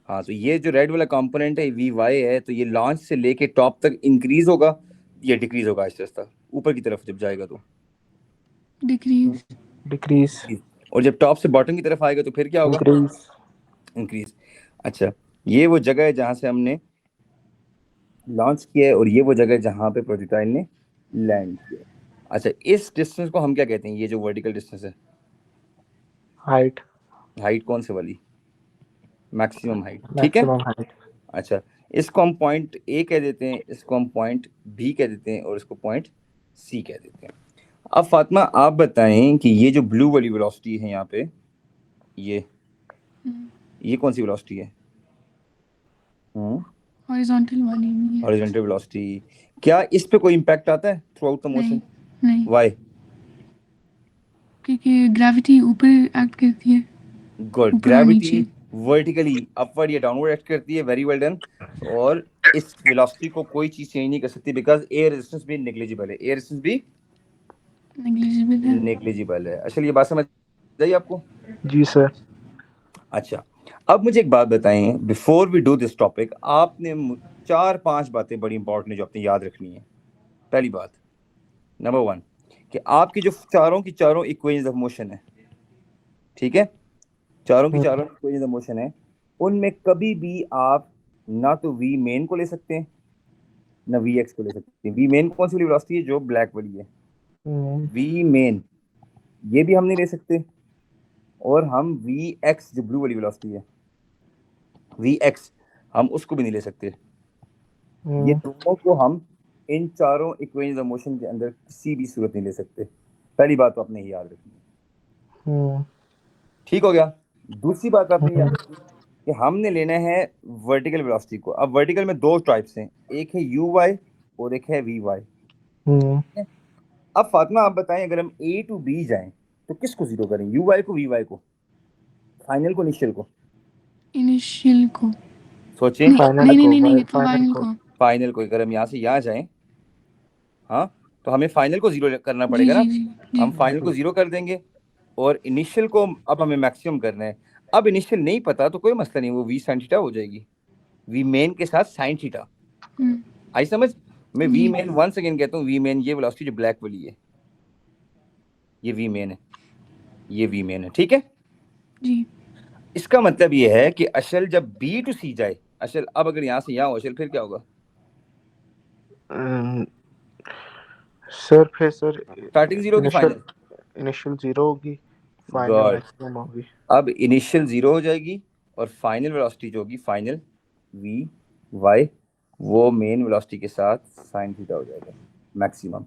हाँ, तो ये जो रेड वाला कंपोनेंट है वी वाई है, तो ये लॉन्च से लेके टॉप तक इंक्रीज होगा या डिक्रीज होगा आहिस्ता आहिस्ता ऊपर की तरफ जब जाएगा तो? डिक्रीज। डिक्रीज। Decrease। और जब टॉप से बॉटम की तरफ आएगा तो फिर क्या होगा? इंक्रीज। इंक्रीज। अच्छा, ये वो जगह है जहां से हमने लॉन्च किया है और ये वो जगह है जहां पे प्रोजेक्टाइल ने लैंड किया है। अच्छा, इस डिस्टेंस को हम क्या कहते हैं? ये जो वर्टिकल डिस्टेंस है, हाइट। हाइट कौन से वाली? मैक्सिमम हाइट, ठीक है। Maximum height. अच्छा, इसको हम पॉइंट ए कह देते हैं, इसको हम पॉइंट बी कह देते हैं और इसको पॉइंट सी कह देते हैं। अब फातिमा आप बताएं कि ये जो ब्लू वाली वेलोसिटी है यहाँ पे, ये ये कौन सी वेलोसिटी है? हॉरिजॉन्टल वाली नहीं है। Horizontal velocity. क्या इस पे कोई इम्पैक्ट आता है थ्रू आउट द नहीं मोशन? नहीं, वाई? क्योंकि ग्रेविटी ऊपर एक्ट करती है, गुड। ऊपर और ग्रेविटी नीचे। वर्टिकली अपवर्ड या डाउनवर्ड एक्ट करती है, वेरी वेल डन। और इस वेलोसिटी को कोई चीज चेंज नहीं कर सकती बिकॉज एयर रेजिस्टेंस भी नेग्लिजिबल है, एयर रेजिस्टेंस भी नेग्लिजिबल है। नेग्लिजिबल है। अच्छा, ये बात समझ आई आपको? जी सर। अच्छा, अब मुझे एक बात बताएं, before we do this topic, आपने 4-5 बातें बड़ी इंपॉर्टेंट है जो आपने याद रखनी है। पहली बात, नंबर 1, कि आपकी जो चारों की चारों इक्वेशंस ऑफ मोशन है, ठीक है, चारों की चारों इक्वेशंस ऑफ मोशन है, उनमें कभी भी आप ना तो वी मेन को ले सकते हैं ना वी एक्स को ले सकते हैं। वी मेन कौन सी वाली वेलोसिटी है? जो ब्लैक वाली है, वी मेन, ये भी हम नहीं ले सकते। और हम वी एक्स जो ब्लू वाली वेलोसिटी है, वी एक्स, हम उसको भी नहीं ले सकते। ये दोनों को हम इन चारों इक्वेशंस ऑफ मोशन के अंदर किसी भी सूरत नहीं ले सकते। पहली बात तो आपने ये याद रखनी है, ठीक हो गया। दूसरी बात आपने याद रखनी कि हमने लेना है वर्टिकल वेलोसिटी को। अब वर्टिकल में दो टाइप्स हैं, एक है यू वाई और एक है वी वाई। अब फातिमा आप बताएं, अगर हम ए टू बी जाएं तो किसको जीरो करें? यू वाई को, वी वाई को, फाइनल को, इनिशियल को? इनिशियल को। सोचें। नहीं फाइनल नहीं नहीं को। नहीं नहीं, तो फाइनल फाइनल को। को। फाइनल को। अगर हम यहाँ से यहाँ जाएं, हाँ, तो हमें फाइनल को जीरो करना जी पड़ेगा जी ना। जी जी। हम फाइनल को जीरो कर देंगे और इनिशियल को अब हमें मैक्सिमम करना है। अब इनिशियल नहीं पता तो कोई मसला नहीं, वो वी साइन थीटा हो जाएगी, वी मेन के साथ साइन थीटा। आई समझ? मैं we ji main one second कहता हूँ, वी मेन ये वेलोसिटी जो ब्लैक वाली है, ये वी मेन है, ये वी मेन है, ठीक है। जी। इसका मतलब ये है कि अशल जब बी टू सी जाए, अशल अब अगर यहाँ से यहाँ हो अशल, फिर क्या होगा? सर फिर सर स्टार्टिंग जीरो की इनिशियल फाइनल? इनिशियल जीरो होगी, फाइनल गॉड। मैक्सिमम होगी। अब इनिशियल जीरो हो जाएगी और फाइनल वेलोसिटी जो होगी, फाइनल वी वाई, वो मेन वेलोसिटी के साथ साइन थीटा हो जाएगा मैक्सिमम।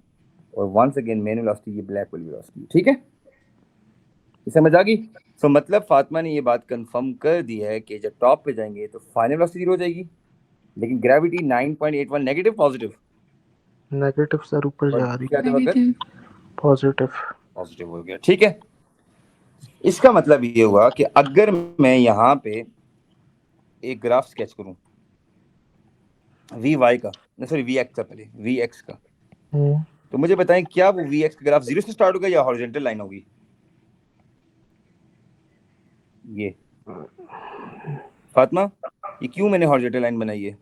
और वंस अगेन मेन वेलोसिटी ये ब्लैक वाली वेलोसिटी, ठीक है। ये समझ आ गई? तो मतलब फातिमा ने ये बात कंफर्म कर दी है कि जब टॉप पे जाएंगे तो फाइनल वेलोसिटी जीरो हो जाएगी, लेकिन gravity 9.81 negative positive? Negative sir, ऊपर और जा रही। क्या जब अगर नेगेटिव। पॉजिटिव। पॉजिटिव हो गया, ठीक है। इसका मतलब ये हुआ कि अगर मैं यहाँ पे एक ग्राफ स्केच करूं वी वाई का, सॉरी वी एक्स का, पहले वी एक्स का, तो मुझे बताएं क्या वो वी एक्स का ग्राफ जीरो से स्टार्ट होगा या हॉरिजॉन्टल लाइन होगी? ये फातिमा, ये क्यों मैंने हॉरिजॉन्टल लाइन बनाई है?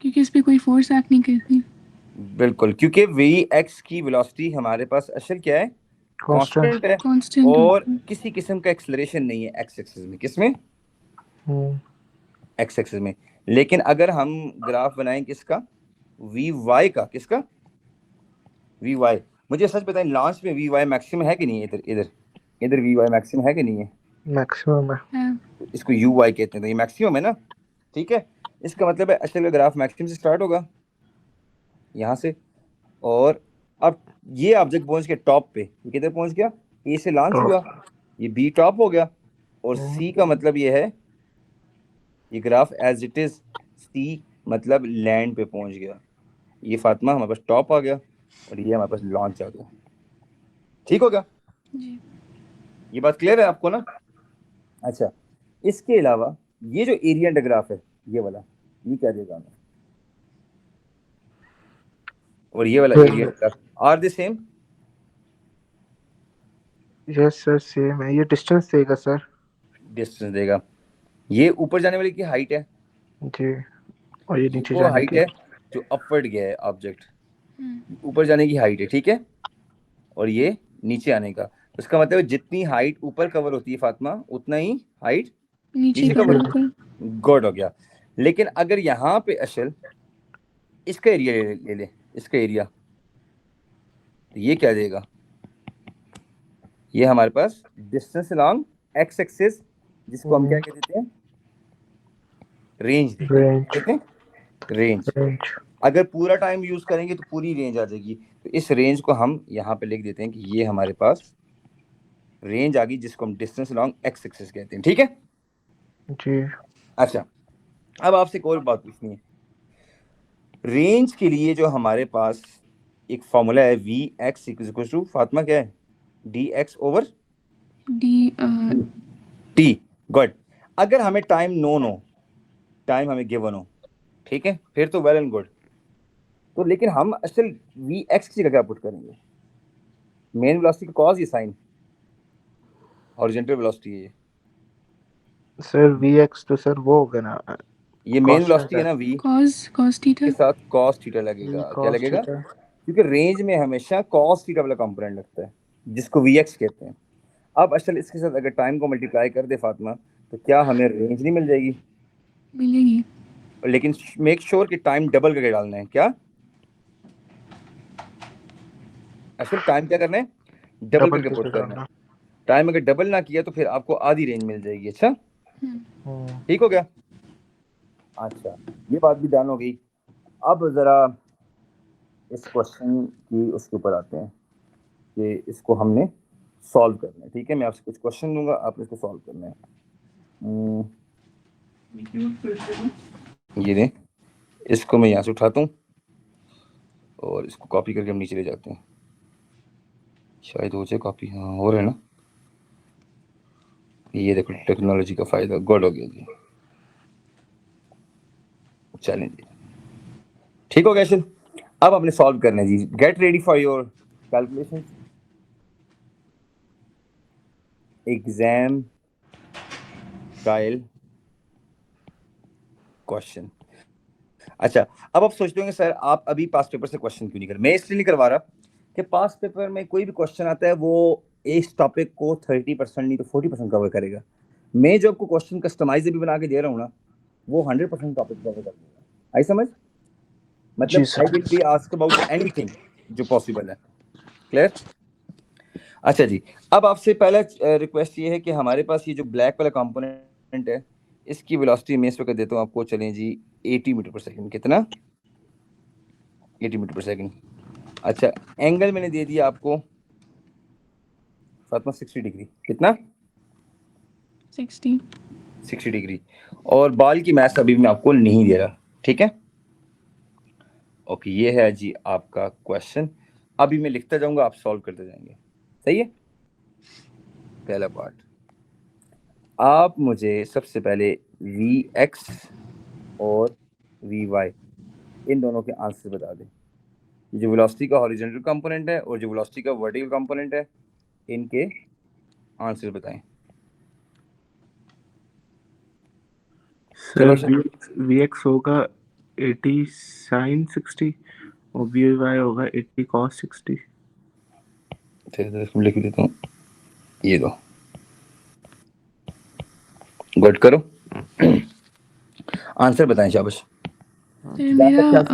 क्योंकि इस पे कोई फोर्स एक्ट नहीं करती। बिल्कुल, क्योंकि वी एक्स की वेलोसिटी हमारे पास असल क्या है? कांस्टेंट। कांस्टेंट है। कांस्टेंट और होती है। किसी किस्म का एक्सेलरेशन नहीं है एक्स एक्सिस में। किसमें? एक्स एक्सिस में। लेकिन अगर हम ग्राफ बनाएं किसका? वी वाई का। किसका? V Y. मुझे सच बताएं, लॉन्च में वी वाई मैक्सिमम है कि नहीं है? इधर इधर इधर वी वाई मैक्सिमम है कि नहीं है? मैक्सिमम है। इसको यू वाई कहते हैं, तो ये मैक्सिमम है ना, ठीक है। इसका मतलब है असल ग्राफ मैक्सिमम से स्टार्ट होगा यहाँ से। और अब ये ऑब्जेक्ट पहुंच गया टॉप पे, ये किधर पहुंच गया? ए से लॉन्च हुआ, टॉप। ये बी टॉप हो गया। और सी का मतलब ये है, ये graph as it is see मतलब लैंड पे पहुंच गया। ये फातिमा हमारे पास टॉप आ गया और ये हमारे पास लॉन्च आ गया, ठीक हो गया? जी। ये बात क्लियर है आपको ना? अच्छा, इसके अलावा ये जो एरिया अंडर ग्राफ है, ये वाला, ये क्या देगा हमें? और ये वाला area under graph are the same? Yes sir, same है। ये डिस्टेंस देगा सर। डिस्टेंस देगा। ये ऊपर जाने वाले की हाइट है, जी, और ये नीचे वो जाने हाइट की। है जो अपवर्ड गया है ऑब्जेक्ट, हम्म, ऊपर जाने की हाइट है, ठीक है, और ये नीचे आने का। उसका मतलब है जितनी हाइट ऊपर कवर होती है फातिमा, उतना ही हाइट नीचे नीचे कवर कवर होता होती है। है। गुड हो गया। लेकिन अगर यहाँ पे असल इसका एरिया ले ले, इसका एरिया, तो ये क्या देगा, ये हमारे पास डिस्टेंस अलोंग एक्स एक्सिस, जिसको हम क्या कहते हैं, रेंज देगा। रेंज। कहते हैं रेंज। रेंज। अगर पूरा टाइम यूज करेंगे तो पूरी रेंज आ जाएगी, तो इस रेंज को हम यहाँ पे लिख देते हैं कि ये हमारे पास रेंज आ गई, जिसको हम डिस्टेंस अलोंग एक्स एक्सिस कहते हैं, ठीक है। जी। अच्छा, अब आपसे एक और बात पूछनी है। रेंज के लिए जो हमारे पास एक फॉर्मूला है, V X equal to Fatima क्या है, D X over D T. Good. अगर हमें टाइम नोन हो, टाइम हमें गिवन हो, ठीक है, फिर तो वेल एंड गुड। तो लेकिन हम असल वी एक्स की जगह क्या पुट करेंगे, मेन वेलोसिटी का कॉस, ये साइन, हॉरिजॉन्टल वेलोसिटी है ये। सर वी एक्स तो सर वो होगा ना, ये मेन कांस्टेंट वेलोसिटी है है। ना वी, कॉस के थीटा। साथ कॉस थीटा वी लगेगा। क्या कॉस लगेगा, थीटा। क्योंकि रेंज में हमेशा कॉस थीटा वाला कंपोनेंट लगता है, जिसको वी एक्स कहते हैं। अब असल इसके साथ अगर टाइम को मल्टीप्लाई कर दे फातिमा, तो क्या हमें रेंज नहीं मिल जाएगी। मिलेगी। लेकिन मेक श्योर कि टाइम डबल करके डालना है। क्या असल टाइम क्या करना है, डबल डबल करके के पुट करना है। करना। टाइम अगर डबल ना किया तो फिर आपको आधी रेंज मिल जाएगी। अच्छा, हम्म, ठीक हो गया। अच्छा, ये बात भी डन हो गई। अब जरा इस क्वेश्चन की उसके ऊपर आते हैं कि इसको हमने सॉल्व करना है, ठीक है। मैं आपसे कुछ क्वेश्चन दूंगा, आपने इसको सॉल्व करना है। ये दें, इसको मैं यहाँ से उठाता हूँ और इसको कॉपी करके हम नीचे ले जाते हैं, शायद हो जाए कॉपी। हाँ, हो रहा है ना। ये देखो टेक्नोलॉजी का फायदा, गुड हो गया जी। चलें जी, ठीक हो गया अशल। अब आपने सॉल्व करना है जी। Get ready for your calculation. Exam trial question. अच्छा, अब आप सोचते होंगे सर आप अभी पास्ट पेपर से क्वेश्चन क्यों नहीं कर। मैं इसलिए नहीं करवा रहा कि पास्ट पेपर में कोई भी क्वेश्चन आता है वो इस टॉपिक को 30% नहीं तो 40% कवर करेगा। मैं जो आपको क्वेश्चन कस्टमाइज भी बना के दे रहा हूँ ना, वो 100% टॉपिक कवर कर देगा। आई समझ, जी मतलब आई sir. Will be asked about anything जो पॉसिबल है। क्लियर। अच्छा जी, अब आपसे पहला रिक्वेस्ट ये है कि हमारे पास ये जो ब्लैक वाला कंपोनेंट है, इसकी वेलोसिटी मैं इस वक्त देता हूँ आपको, चलें जी, 80 मीटर पर सेकंड। कितना, 80 मीटर पर सेकंड। अच्छा, एंगल मैंने दे दिया आपको फातिमा 60 डिग्री। कितना, 60। 60 डिग्री। और बाल की मैथ अभी मैं आपको नहीं दे रहा, ठीक है। ओके, ये है जी आपका क्वेश्चन। अभी मैं लिखता जाऊंगा, आप सॉल्व करते जाएंगे, सही है। पहला पार्ट, आप मुझे सबसे पहले वी एक्स और वी वाई इन दोनों के आंसर बता दें। जो वेलोसिटी का हॉरिजॉन्टल कंपोनेंट है और जो वेलोसिटी का वर्टिकल कंपोनेंट है, इनके आंसर बताएं। सर चलो अशर, वी एक्स होगा 80 साइन 60 और वी वाई होगा 80 कॉस 60। लिख देता हूँ, ये दो, गुड करो। आंसर बताएं शाबाश। सर मेरा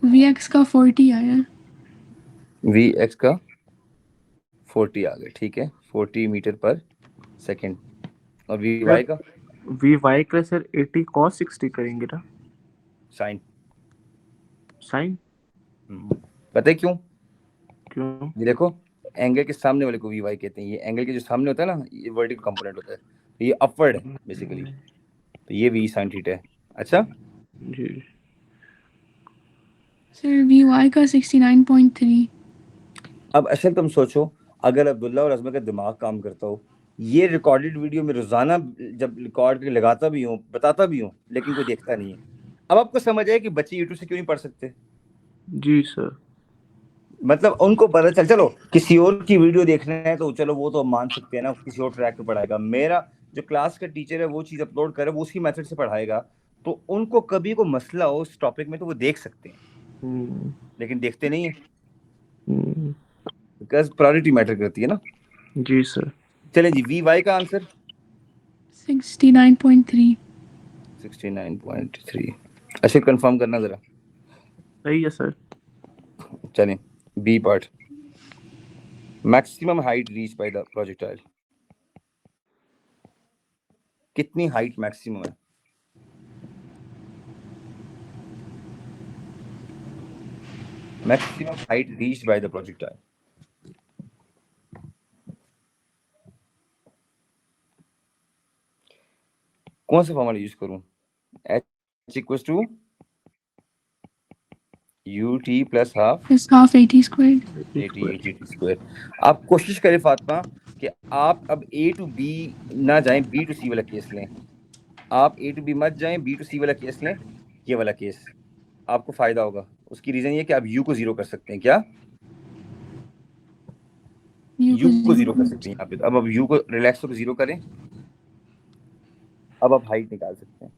वी एक्स का 40 आया। वी एक्स का 40 आ गए, ठीक है, 40 मीटर पर सेकंड। और वी वाई का वी वाई का सर 80 कॉस 60 करेंगे ना, साइन। साइन। पता है क्यों, क्यों? ये देखो, एंगल के सामने वाले को वी वाई कहते हैं। ये एंगल के जो सामने होता है ना, ये वर्टिकल कंपोनेंट होता है, तो ये अपवर्ड है बेसिकली, तो ये वी साइन थीटा है। अच्छा, जी। सर वी वाई का 69.3। अब असल तुम सोचो, अगर अब्दुल्ला और अजमा का दिमाग काम करता हो, ये रिकॉर्डेड वीडियो में रोजाना जब रिकॉर्ड करके लगाता भी हूँ, बताता भी हूँ, लेकिन कोई देखता नहीं है। अब आपको समझ आया कि बच्चे यूट्यूब से क्यों नहीं पढ़ सकते। जी सर। मतलब उनको पता चलो किसी और की वीडियो देखना है तो चलो वो तो मान सकते हैं ना, किसी और ट्रैक पे पढ़ाएगा। मेरा जो क्लास का टीचर है वो चीज़ अपलोड करे, वो उसी मेथड से पढ़ाएगा, तो उनको कभी को मसला हो उस टॉपिक में तो वो देख सकते हैं, लेकिन देखते नहीं है बिकॉज प्रायोरिटी मैटर करती है ना। जी सर। चलें जी, वी वाई का आंसर 69.3। 69.3। अच्छा कंफर्म करना जरा। सही है सर। चलें B part, maximum height reach by the projectile, कितनी हाइट मैक्सिमम है? Maximum height reach by the projectile, कौन सा फॉर्मूला यूज करूं? h equals to ut plus half Is half 80 squared. 80 square. आप कोशिश करें फातिमा कि आप अब a टू b ना जाएं, b टू c वाला केस लें। आप a टू b मत जाएं, b टू c वाला केस लें, ये वाला केस आपको फायदा होगा। उसकी रीजन ये कि आप u को जीरो कर सकते हैं। क्या u को जीरो कर सकते हैं यहाँ पे? तो अब u को रिलैक्स होकर जीरो करें, अब आप हाइट निकाल सकते हैं,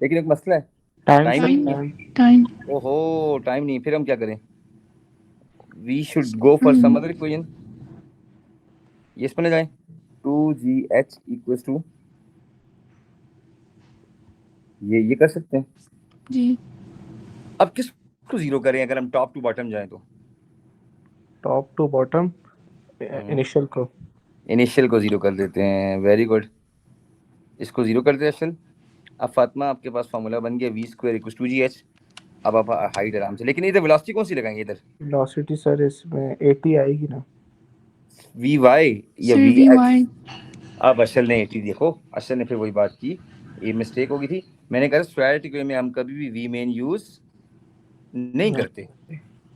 लेकिन एक मसला है, टाइम नहीं है। Time. ओहो टाइम नहीं, फिर हम क्या करें? We should go for some other equation. ये इसमें जाए 2gh इक्वल्स टू, ये कर सकते हैं जी। अब किसको जीरो करें अगर हम टॉप टू बॉटम जाएं तो? टॉप टू बॉटम इनिशियल को, इनिशियल को जीरो कर देते हैं। वेरी गुड, इसको जीरो कर देते हैं। अब फातिमा आपके पास फॉर्मूला बन गया v square equals to gh। अब आप हाइट आराम से, लेकिन इधर वेलोसिटी कौन सी लगाएंगे? इधर वेलोसिटी सर इसमें 80 आएगी ना, vy या Sir, vx? Vy. अब अशल ने 80, देखो अशल ने फिर वही बात की, ये मिस्टेक हो गई थी। मैंने कहा स्क्वायर वे में हम कभी भी वी मेन यूज नहीं करते,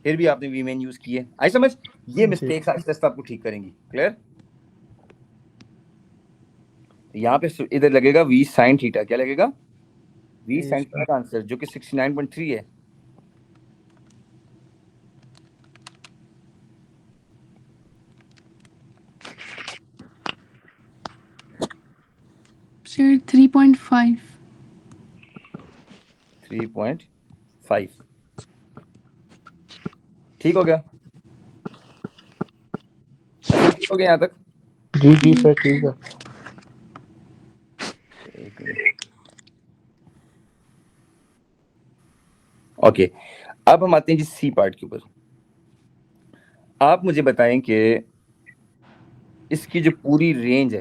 फिर भी आपने वी मेन यूज किए। आई समझ, ये मिस्टेक्स आहिस्ता आहिस्ता आपको ठीक करेंगी। क्लियर? यहाँ पे इधर लगेगा v साइन थीटा। क्या लगेगा? v साइन थीटा का आंसर जो कि 69.3 है। Sir, 3.5. 3.5 ठीक हो गया? ठीक हो गया यहाँ तक? जी जी सर ठीक है। ओके, अब हम आते हैं जी सी पार्ट के ऊपर। आप मुझे बताएं कि इसकी जो पूरी रेंज है,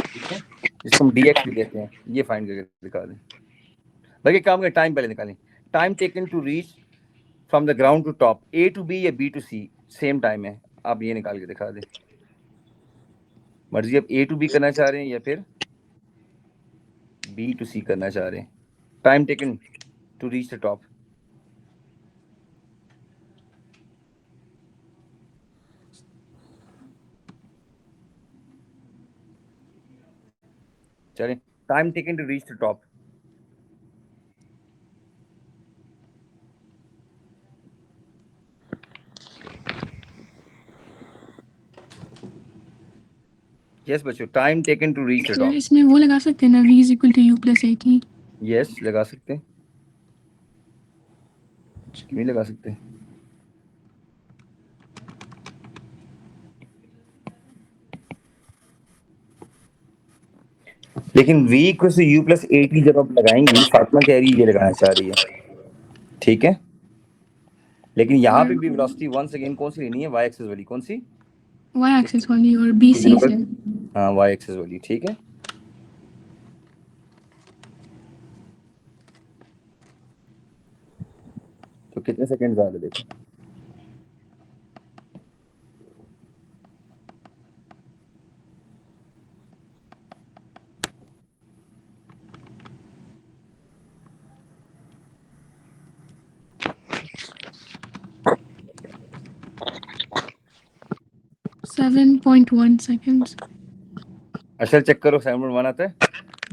ठीक है, जिसको हम dx भी कहते हैं, ये फाइंड करके दिखा दें। बाकी काम का टाइम पहले निकालें। Time taken to reach from the ground to top, a to b या b to c same time है। आप ये निकाल के दिखा दें। मर्जी आप a टू b करना चाह रहे हैं या फिर b टू c करना चाह रहे हैं। Time taken to reach the top, चलें time taken to reach the top. Yes बच्चों, time taken to reach the Sir, top. इसमें वो लगा सकते हैं ना, v is equal to u plus 80. Yes लगा सकते हैं, क्यों नहीं लगा सकते? लेकिन v equals to u plus 80 जब आप लगाएंगी, फातिमा कह रही है ये लगाना चाह रही है, ठीक है, लेकिन यहाँ पे भी वेलोसिटी वंस अगेन कौन सी लेनी है? y एक्सिस वाली। कौन सी? Y axis वाली और BC से। हाँ y एक्सिस वाली, ठीक है। तो कितने सेकंड ज़्यादा देखो? Seven 7.1 seconds. अच्छा चेक करो, 7.1 आता है?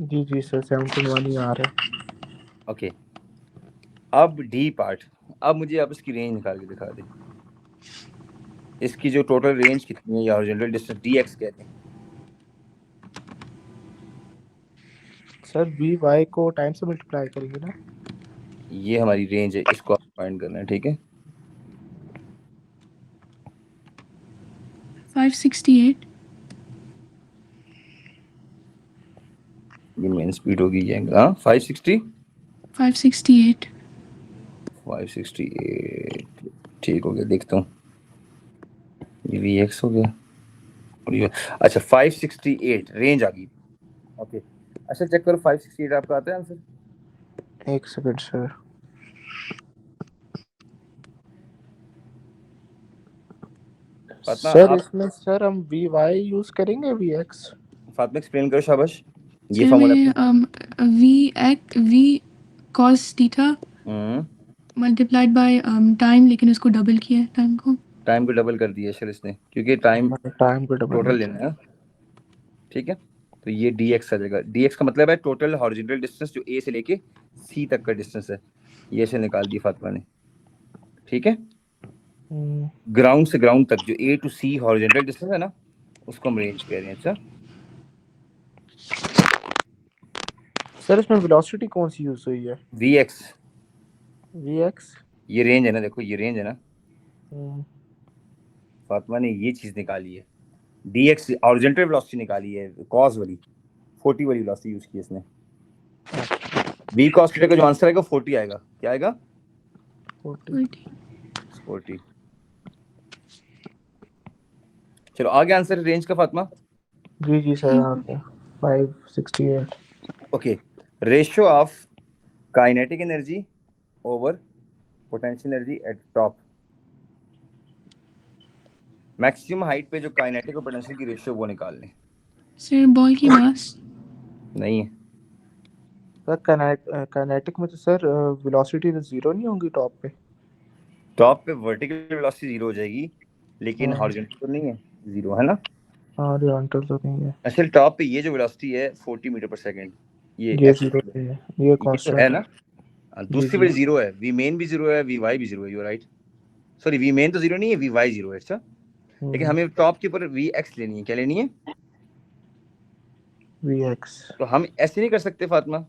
जी जी सर 71 ही आ रहा है। ओके, अब डी पार्ट। अब मुझे आप इसकी रेंज निकाल के दिखा दें। इसकी जो टोटल रेंज कितनी है, या हॉरिजॉन्टल डिस्टेंस dx कहते हैं। सर वी वाई को टाइम से मल्टीप्लाई करेंगे ना? ये हमारी रेंज है, इसको आप फाइंड करना है, ठीक है। 568. ये मेन स्पीड होगी ये, हाँ 560 568. 568 ठीक हो गया, देखता हूँ। ये VX हो गया और ये अच्छा 568 रेंज आ गई। ओके अच्छा चेक करो 568 आपका आता है आंसर। एक सेकंड सर। फातिमा सर आप, इसमें सर हम वी वाई यूज करेंगे वी एक्स? फातिमा एक्सप्लेन करो, शाबाश। ये sir formula v cos theta multiplied by time, लेकिन उसको डबल किया है टाइम को। टाइम को डबल कर दिया सर इसने, क्योंकि टाइम टाइम को डबल टोटल लेना है, ठीक है। तो ये dx आ जाएगा। dx का मतलब है टोटल हॉरिजॉन्टल डिस्टेंस जो a से लेके c तक का डिस्टेंस है, ये से निकाल दिया फातिमा ने, ठीक है। ग्राउंड से ग्राउंड तक जो a to c horizontal distance है ना, उसको हम रेंज कह रहे हैं। अच्छा सर इसमें वेलोसिटी कौन सी यूज हुई है? vx, V X. ये रेंज है ना, देखो ये रेंज है ना, फातिमा ने ये चीज निकाली है, dx हॉरिजॉन्टल वेलोसिटी निकाली है, cos वाली 40 वाली वेलोसिटी यूज की है इसने। v cos थीटा का जो आंसर आएगा 40 आएगा, क्या आएगा? 40। चलो आगे आंसर रेंज का फातिमा। जी सर आपका 568। Okay, ratio of kinetic energy over potential energy at top. Maximum height पे जो काइनेटिक और पोटेंशियल की रेशियो वो निकाल लें। सर बॉल की मास नहीं है सर काइनेटिक में तो सर वेलोसिटी तो जीरो नहीं होगी टॉप पे? टॉप पे वर्टिकल वेलोसिटी जीरो हो जाएगी, लेकिन हॉरिजॉन्टल तो नहीं है, जीरो है ना। हॉरिजॉन्टल तो नहीं है। असल टॉप पे ये जो वेलोसिटी है 40 मीटर पर सेकंड, ये ये f जीरो है, है, ये तो कांस्टेंट है ना। जी दूसरी वाली जीरो है, वी मेन भी जीरो है, वी वाई भी जीरो है, you right. Sorry V main तो जीरो नहीं है, वी वाई जीरो है। अच्छा लेकिन हमें टॉप के ऊपर वी एक्स लेनी है, क्या लेनी है? V X. तो हम ऐसे नहीं कर सकते फातिमा,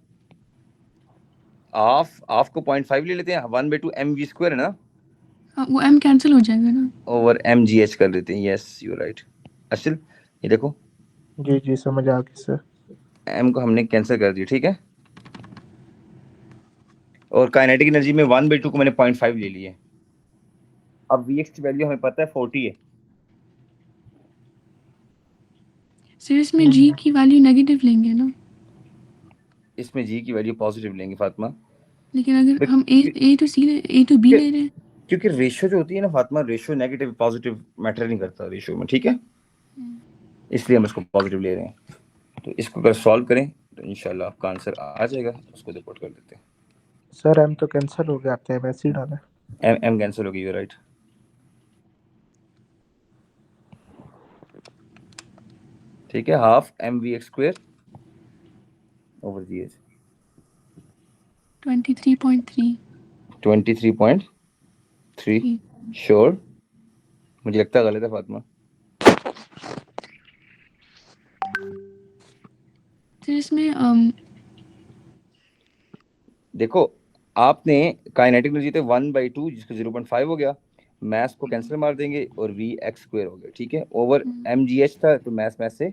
ऑफ को 0.5 ले लेते हैं, 1/2 mv² है ना, वो m कैंसिल हो जाएगा ना। ओवर mgh कर देते हैं। Yes you right. असल ये देखो जी समझ आ गई सर। m को हमने कैंसिल कर दिया, ठीक है। और काइनेटिक एनर्जी में 1/2 को मैंने 0.5 ले लिया। अब vx की वैल्यू हमें पता है 40 है। सर इसमें g की वैल्यू नेगेटिव लेंगे ना, इसमें g की वैल्यू पॉजिटिव लेंगे फातिमा, लेकिन अगर हम a to b ले रहे हैं। क्योंकि रेशियो जो होती है ना Fatima, ratio negative positive matter नहीं करता रेशियो में, ठीक है, इसलिए हम इसको पॉजिटिव ले रहे हैं। तो इसको अगर सॉल्व करें तो इंशाल्लाह आपका आंसर आ जाएगा, उसको रिपोर्ट कर देते हैं। सर m तो कैंसिल हो गया, आपने वैसे ही डाला। m कैंसिल हो गई, यू राइट। ठीक है, half mvx² over gh 23.3। 23.3 sure? मुझे लगता है गलत है फातिमा। सर इसमें देखो आपने काइनेटिक एनर्जी थे 1/2 जिसको 0.5 हो गया, मैथ को कैंसिल मार देंगे और vx² हो गया, ठीक है, ओवर mgh था तो मैथ से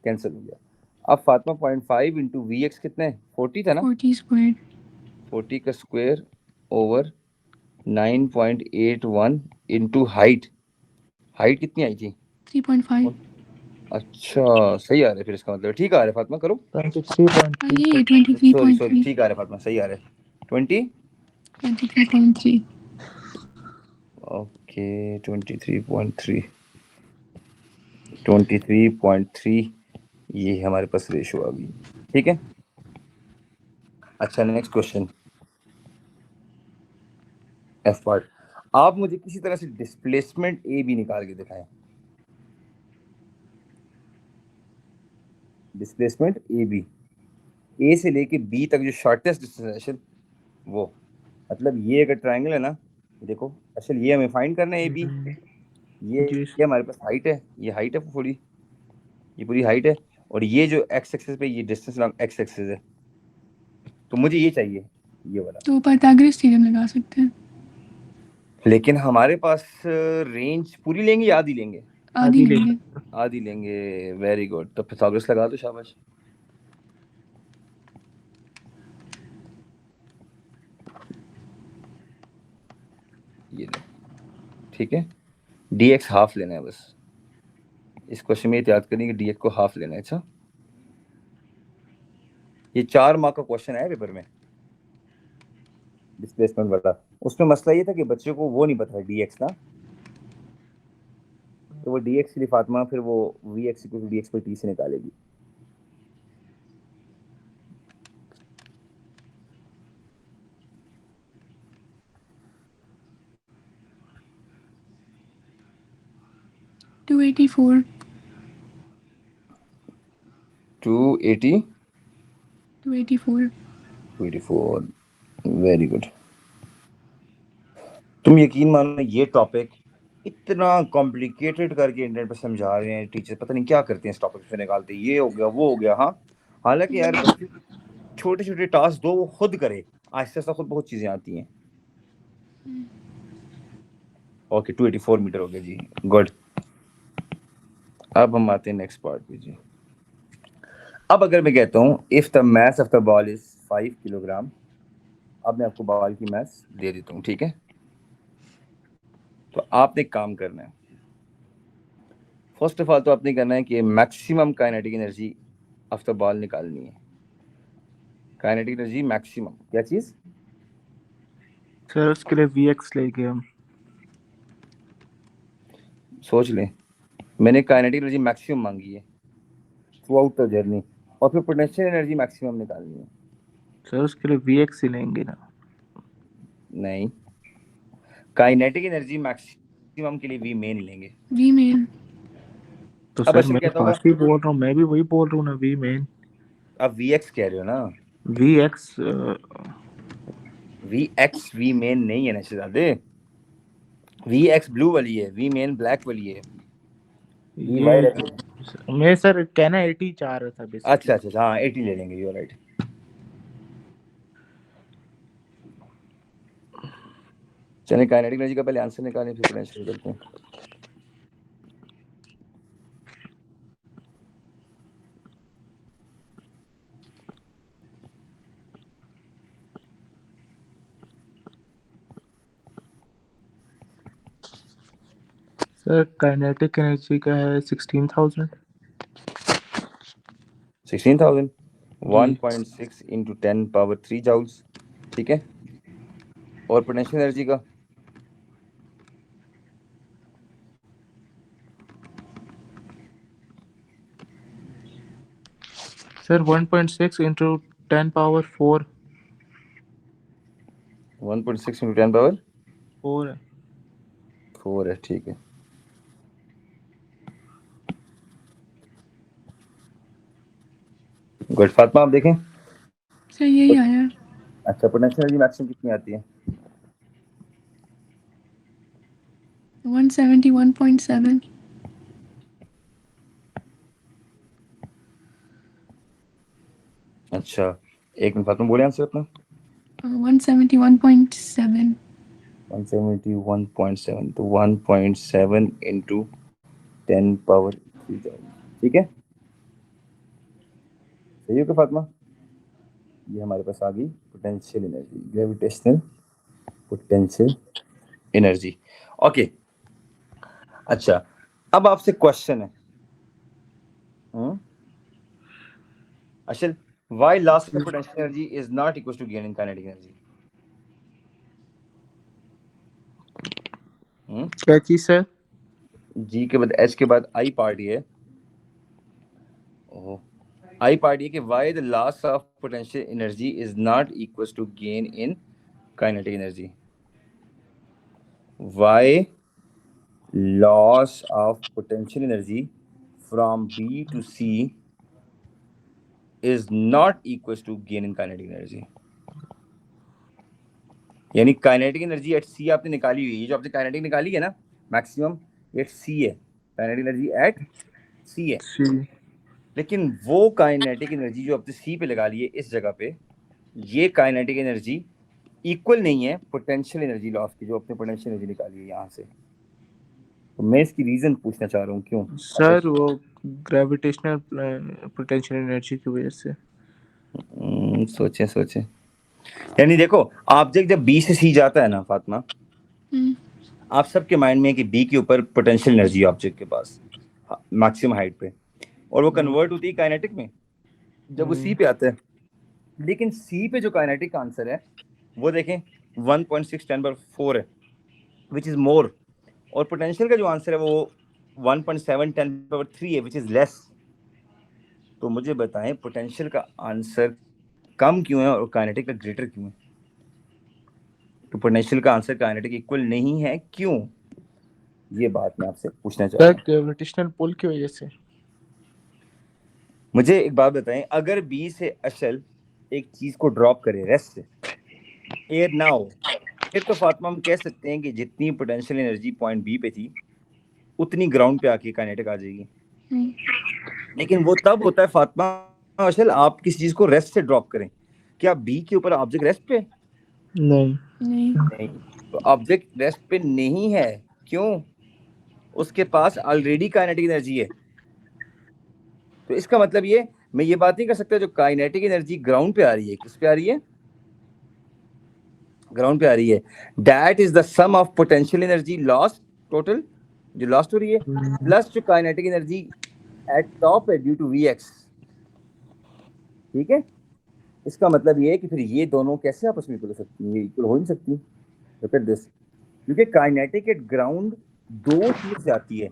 कैंसिल हो गया। अब फातिमा 0.5 इंटू vx कितना है? 40 था ना, 40 स्क्वायर 40 का स्क्वायर ओवर 9.81 इंटू हाइट कितनी आई थी? 3.5। अच्छा सही आ रहा है, फिर इसका मतलब ठीक आ रहा है फातिमा, करो 23.3। ये सॉरी 23.3। ठीक आ रहा है फातिमा, सही आ रहा है 23.3। ओके 23.3 ये हमारे पास रेशियो आ गई, ठीक है। अच्छा नेक्स्ट क्वेश्चन, एफ पार्ट। आप मुझे किसी तरह से डिस्प्लेसमेंट ए बी निकाल के दिखाएं। डिस्प्लेसमेंट ए बी, ए से लेके बी तक जो शॉर्टेस्ट डिस्टेंस है वो, मतलब ये अगर ट्रायंगल है ना, देखो असल ये हमें फाइंड करना है ए बी, ये हमारे पास हाइट है, ये हाइट है थोड़ी, ये पूरी हाइट है, और ये जो x एक्सिस पे ये डिस्टेंस लॉन्ग x एक्सिस है, तो मुझे ये चाहिए, ये वाला। तो पाइथागोरस थ्योरम लगा सकते हैं। लेकिन हमारे पास रेंज पूरी लेंगे या आधी लेंगे? आधी लेंगे। आधी लेंगे, वेरी गुड। तो पाइथागोरस लगा दो, शाबाश। ये लो, ठीक है। dx हाफ लेना है बस। इस क्वेश्चन में याद करनी है कि dx को हाफ लेना है। अच्छा, ये 4 मार्क का क्वेश्चन है पेपर में, डिस्प्लेसमेंट वाला। उसमें मसला ये था कि बच्चे को वो नहीं पता है dx ना, तो वो dx के लिए फातिमा फिर वो vx को dx पर t से निकालेगी। Two 84 280 284 284, very good. तुम यकीन मानो ये टॉपिक इतना कॉम्प्लिकेटेड करके इंटरनेट पर समझा रहे हैं टीचर, पता नहीं क्या करते हैं इस टॉपिक से निकालते हैं, ये हो गया वो हो गया। हाँ, हालांकि यार बच्चे छोटे छोटे टास्क दो, वो खुद करे, आहिस्ता आहिस्ता खुद बहुत चीजें आती हैं। ओके, 284 मीटर हो गया जी, गुड। अब हम आते हैं नेक्स्ट पार्ट पे जी। अब अगर मैं कहता हूँ if the mass of the ball is 5 kilogram, अब मैं आपको बॉल की मास दे देता हूँ, ठीक है। तो आपने एक काम करना है, फर्स्ट ऑफ ऑल तो आपने करना है कि maximum kinetic energy of the ball निकालनी है। काइनेटिक एनर्जी मैक्सिमम, क्या चीज? सर उसके लिए vx लेंगे हम। सोच लें, मैंने काइनेटिक एनर्जी मैक्सिमम मांगी है थ्रू आउट द जर्नी, और फिर पोटेंशियल एनर्जी मैक्सिमम निकालनी है। सर उसके लिए vx ही लेंगे ना। नहीं, काइनेटिक एनर्जी मैक्सिमम के लिए वी मेन लेंगे। V main. तो अब सर अशर मैं कहता होगा, फास्ट ही बोल रहा हूँ, मैं भी वही बोल रहा हूँ ना, v मेन। अब वी एक्स कह रहे हो ना? vx V X V main नहीं है ना शहजादे, वी एक्स ब्लू वाली है, वी मेन ब्लैक वाली है, वी वाई रेड वाली। मैं सर कहना 80 चाह रहा था बेसिकली। अच्छा अच्छा, हाँ 80 ले लेंगे, यू राइट। चलिए काइनेटिक एनर्जी का पहले आंसर निकालें, फिर पोटेंशियल करते हैं। सर काइनेटिक एनर्जी का है 16,000। 16,000, 1.6 इंटू 10 पावर 3 जाउल्स, ठीक है। और पोटेंशियल एनर्जी का sir 1.6 into 10 power 4 1.6 into 10 power 4 है। 4 है, ठीक है। गुड। फातिमा आप देखें। सर यही आया। अच्छा, पोटेंशियल एनर्जी मैक्सिमम कितनी आती है? 171.7। अच्छा, एक मिनट फातिमा, बोले आंसर अपना। 171.7। 171.7, तो 1.7 इंटू 10 पावर 3 जाउल, ठीक है। सही हो क्या फातिमा? ये हमारे पास आ गई potential energy, gravitational potential energy. Okay, अच्छा अब आपसे क्वेश्चन है, अशल, why loss of the potential energy is not equal to gain in kinetic energy? क्या चीज सर? G के बाद H के बाद I पार्ट है, ओह I पार्ट है कि why the loss of potential energy is not equal to gain in kinetic energy? Why loss of potential energy from B to C is not equal to gain in kinetic energy? यानी kinetic energy eight सी आपने निकाली हुई है, जो आपने kinetic निकाली है ना मैक्सिमम, एट सी है, काइनेटिक एनर्जी एट सी है। लेकिन वो काइनेटिक एनर्जी जो आपने सी पे लगा ली है इस जगह पे, ये काइनेटिक एनर्जी इक्वल नहीं है पोटेंशियल एनर्जी लॉस की, जो अपने पोटेंशियल एनर्जी निकाली है यहाँ से। तो मैं इसकी रीजन पूछना चाह रहा हूँ क्यों सर वो ग्रेविटेशनल पोटेंशियल एनर्जी की वजह से। सोचें सोचें। यानी देखो ऑब्जेक्ट जब बी से सी जाता है ना फातिमा, आप सबके माइंड में है कि बी के ऊपर पोटेंशियल एनर्जी है ऑब्जेक्ट के पास मैक्सिमम हाइट पे, और वो कन्वर्ट होती है काइनेटिक में जब वो सी पे आता है। लेकिन सी पे जो काइनेटिक का आंसर है वो देखें 1.6 10⁴ है, विच इज मोर, और पोटेंशियल का जो आंसर है वो 1.7 10⁻³ है, विच इज लेस। तो मुझे बताएं पोटेंशियल का आंसर कम क्यों है और काइनेटिक का ग्रेटर क्यों है? तो पोटेंशियल का आंसर काइनेटिक इक्वल नहीं है क्यों? ये बात मैं आपसे पूछना चाह रहा सर हूँ। ग्रेविटेशनल पुल की वजह से। मुझे एक बात बताएं, अगर बी से अशल एक चीज को ड्रॉप करे रेस्ट से, एयर ना हो, फिर तो फातिमा हम कह सकते हैं कि जितनी पोटेंशियल एनर्जी पॉइंट बी पे थी उतनी ग्राउंड पे आके काइनेटिक आ जाएगी। लेकिन वो तब होता है फातिमा अशल आप किसी चीज को रेस्ट से ड्रॉप करें। क्या बी के ऊपर ऑब्जेक्ट रेस्ट पे? नहीं। नहीं। तो ऑब्जेक्ट रेस्ट पे नहीं है, क्यों? उसके पास ऑलरेडी काइनेटिक एनर्जी है। तो इसका मतलब ये, मैं ये बात नहीं कर सकता जो काइनेटिक एनर्जी ग्राउंड पे आ रही है, किस पे आ रही है? ग्राउंड पे आ रही है। That is the sum of potential energy lost total, जो लॉस्ट हो रही है, प्लस जो काइनेटिक एनर्जी एट टॉप है ड्यू टू वी एक्स। ठीक है, इसका मतलब ये है कि फिर ये दोनों कैसे आपस में इक्वल हो सकती हैं? ये इक्वल हो नहीं सकती। लुक एट दिस, क्योंकि काइनेटिक एट ग्राउंड दो चीज से आती है,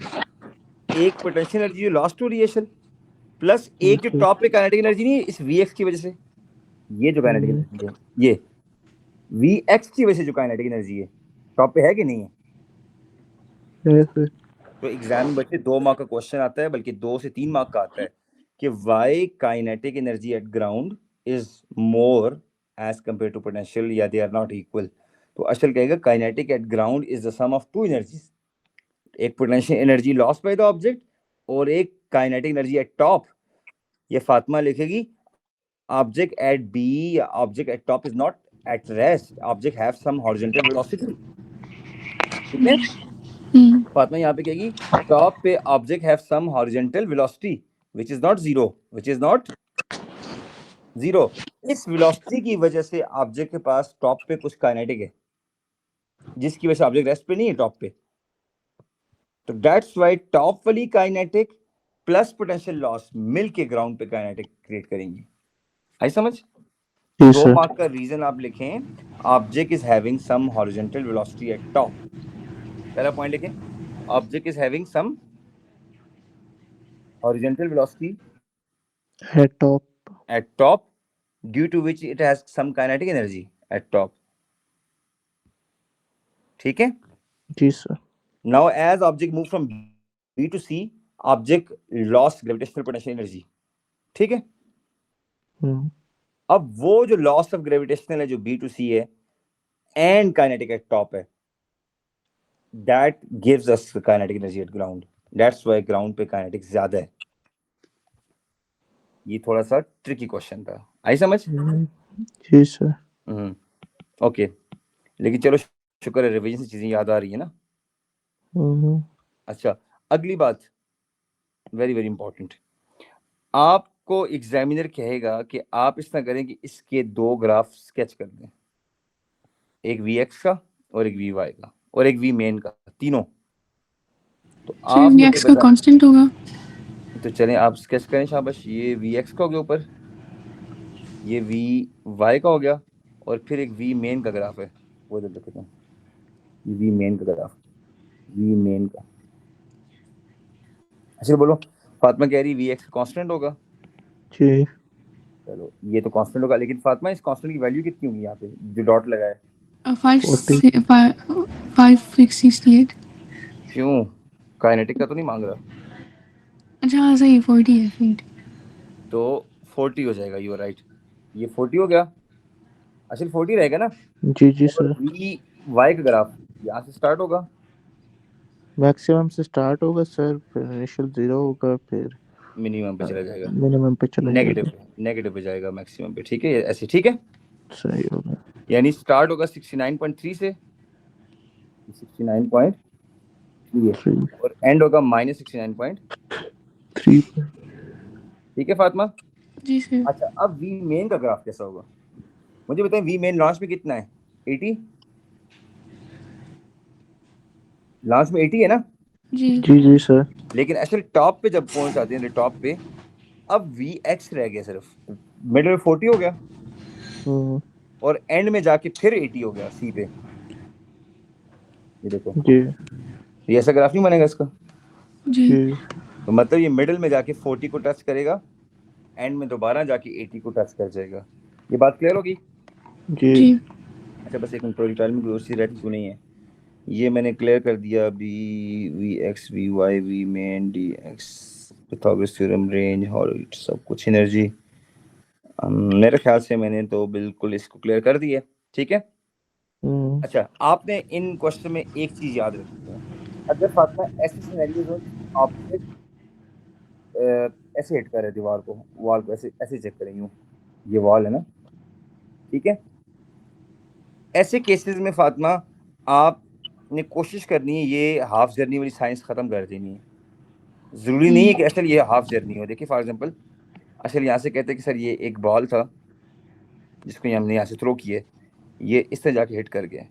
एक पोटेंशियल एनर्जी जो लॉस्ट हो रही है प्लस एक जो टॉप पे काइनेटिक एनर्जी नहीं है इस वी एक्स की वजह से। ये जो काइनेटिक एनर्जी है ये वी एक्स की वजह से जो काइनेटिक एनर्जी है टॉप पे है कि नहीं है? तो एग्जाम में बच्चे 2 मार्क का क्वेश्चन आता है, बल्कि 2 से 3 मार्क का आता है कि why kinetic energy at ground is more as compare to potential, या दे आर नॉट इक्वल। तो अशल कहेगा kinetic at ground is the sum of two energies, एक potential energy lost by the object और एक काइनेटिक एनर्जी एट टॉप। ये फातिमा लिखेगी object at B या object at top is not at rest, object have some horizontal velocity. ठीक है, फातिमा यहाँ पे कहेगी टॉप पे object have some horizontal velocity which is not zero, which is not zero. इस वेलोसिटी की वजह से ऑब्जेक्ट के पास टॉप पे कुछ काइनेटिक है, जिसकी वजह से ऑब्जेक्ट रेस्ट पे नहीं है टॉप पे। तो दैट्स व्हाई टॉप वाली काइनेटिक प्लस पोटेंशियल लॉस मिलके ग्राउंड पे काइनेटिक क्रिएट करेंगी। आई समझ? 2 मार्क का रीजन आप लिखें, object is having some horizontal velocity at top. पहला पॉइंट लिखें, object is having some horizontal velocity at top due to which it has some kinetic energy at top. ठीक है जी sir. now as object move from B to C, object lost gravitational potential energy. ठीक है, अब वो जो loss of gravitational है जो B to C है एंड काइनेटिक एट टॉप है, that gives us the kinetic energy at ground. That's why ground पे काइनेटिक ज्यादा है। ये थोड़ा सा ट्रिकी क्वेश्चन था, आई समझ? जी सर। ओके, लेकिन चलो शुक्र है रिवीजन से चीजें याद आ रही है ना। अच्छा, अगली बात वेरी वेरी इंपॉर्टेंट, आपको एग्जामिनर कहेगा कि आप इस तरह करें कि इसके 2 ग्राफ स्केच कर दें, एक वी एक्स का और एक वी वाई का और एक वी मेन का, तीनों। तो आप वी एक्स का कांस्टेंट होगा। तो चलें आप स्केच करें, शाबाश। ये वी एक्स का हो गया ऊपर, ये वी वाई का हो गया, और फिर एक वी मेन का ग्राफ है, वो इधर लिखते हैं, वी मेन का ग्राफ, वी मेन का। अच्छा बोलो, फातिमा कह रही वी एक्स कांस्टेंट होगा। जी। चलो ये तो कांस्टेंट होगा, लेकिन फातिमा इस कांस्टेंट की वैल्यू कितनी होगी यहाँ पे जो डॉट लगा है? 5,668। क्यों, काइनेटिक का तो नहीं मांग रहा? अच्छा हाँ सही, 40 है फीट। तो 40 हो जाएगा, यू आर राइट, ये 40 हो गया। असल 40 रहेगा ना? जी सर। वी वाई का ग्राफ यहाँ से स्टार्ट होगा, मैक्सिमम से स्टार्ट होगा सर, फिर इनिशियल 0 होगा, फिर मिनिमम पे चला जाएगा, मिनिमम पे चला जाएगा। नेगेटिव पे जाएगा मैक्सिमम पे। ठीक है, ऐसे ठीक है। सही होगा। यानी स्टार्ट होगा 69.3 से, 69.3 है, 3 और एंड होगा -69.3। 3 ठीक है फातिमा। जी सर। अच्छा, अब वी मेन का ग्राफ कैसा होगा मुझे बताएं। वी मेन लॉन्च में कितना है? 80। लॉन्च में 80 है ना? जी जी सर। लेकिन एक्चुअली टॉप पे जब पहुंच जाते हैं टॉप पे, अब वी एक्स रह गया सिर्फ, मिडिल में 40 हो गया और एंड में जाके फिर 80 हो गया सी पे। ये देखो, जी ये ऐसा ग्राफ नहीं बनेगा इसका। जी जी तो मतलब ये मिडिल में जाके 40 को टच करेगा, एंड में दोबारा जाके 80 को टच कर जाएगा। ये बात क्लियर होगी? जी जी अच्छा, बस एक मिनट, थोड़ी टाइम में कोई सी रेड क्यों नहीं है, ये मैंने क्लियर कर दिया। B V X V Y V main D X Pythagoras theorem range और सब कुछ एनर्जी। मेरे ख्याल से मैंने तो बिल्कुल इसको क्लियर कर दिया। ठीक है। अच्छा, आपने इन क्वेश्चन में एक चीज याद रखनी है। अगर फातिमा ऐसे सिनेरियोज हो, ऑब्जेक्ट ऐसे हिट कर रहे दीवार को, वॉल को ऐसे ऐसे चेक करें, यूं, ये वॉल है ना, ठीक है। ऐसे केसेस में फातिमा आपने कोशिश करनी है ये हाफ जर्नी वाली साइंस खत्म कर देनी है। जरूरी नहीं है कि असल ये हाफ जर्नी हो। देखिए फॉर एग्जांपल, असल यहाँ से कहते हैं कि सर ये एक बॉल था जिसको हमने यहाँ से थ्रो किया, ये इस तरह जाके हिट कर गया।